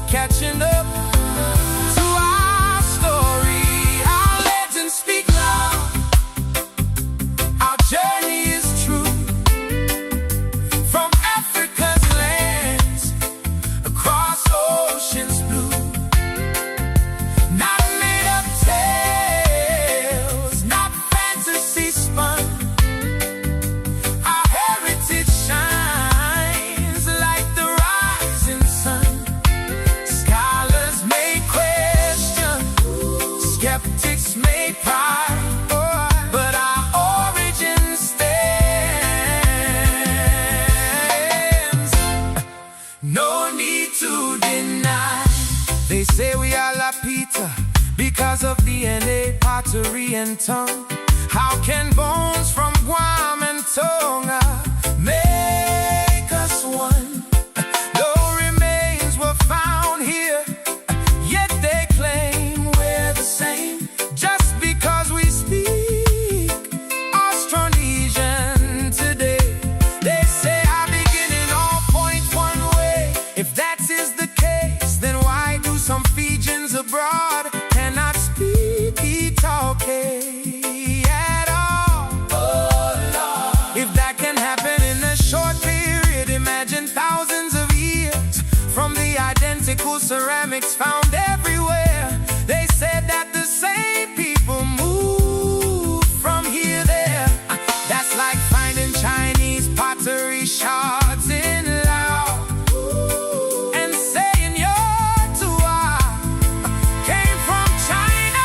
catching up to our story. Our legends speak loud. Our journey is true. From Africa's lands, across oceans blue. Not made up tales, not fantasy spun. Our heritage shines like the rising sun. Scholars may question, skeptics may pry, but our origin stands. No need to deny. They say we are Lapita because of DNA, pottery and tongue. How can bones from Guam and Tonga make us one? No remains were found here, yet they claim we're the same. Just because we speak Austronesian today, they say our beginning all point one way. If that is the case, then why do some Fijians abroad cannot speak Italki at all? If that can happen in a short period, imagine thousands of years from the identical ceramics found everywhere. They said that the same people moved from here there. That's like finding Chinese pottery shards in Laos and saying your Tua came from China,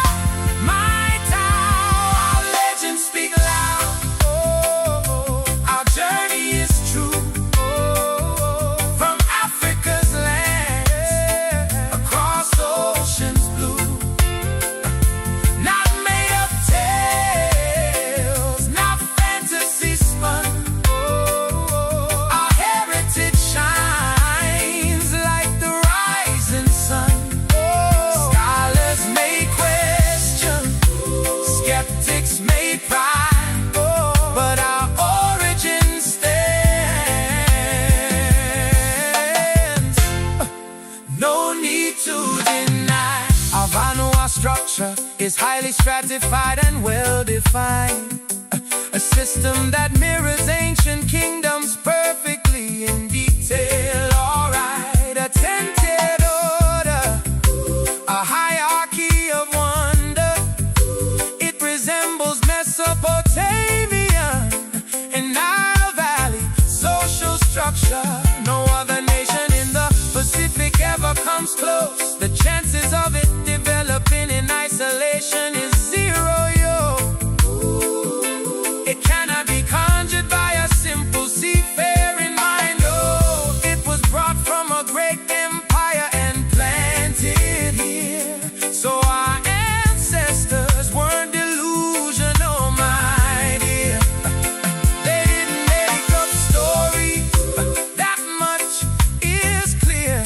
my town. Our legends speak loud. Our journey is true. From Africa's lands, across oceans blue. Not made up tales, not fantasy spun. Our heritage shines like the rising sun. Scholars may question, skeptics may pry, but our origin stands. No need to deny. Our Vanuatu structure is highly stratified and well defined. A system that mirrors ancient kingdoms perfectly in detail. Alright, a tented order, a hierarchy of wonder. It resembles Mesopotamian and Nile Valley social structure. No other nation in the Pacific ever comes close. The chances of it developing in isolation is zero, yo. It cannot be conjured by a simple seafaring mind. Oh, it was brought from a great empire and planted here. So our ancestors weren't delusional, my dear. They didn't make up stories, that much is clear.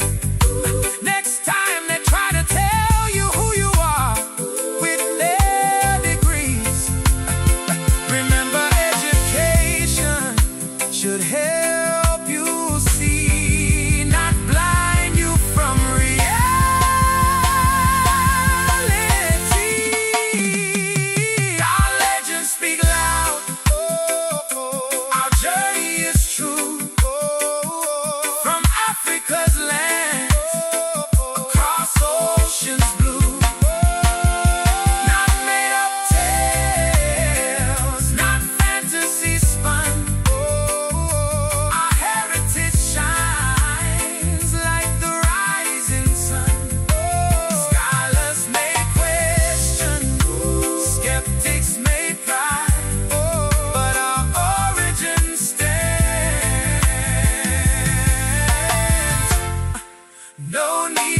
Next time they try to tell you who you are with their degrees, remember education should help you see, not blind you from reality. Our legends speak loud. Our journey is true. From Africa's lands, across oceans blue. Not made up tales, not fantasy spun. Our heritage shines like the rising sun. Scholars may question, skeptics may pry, but our origin stands. No need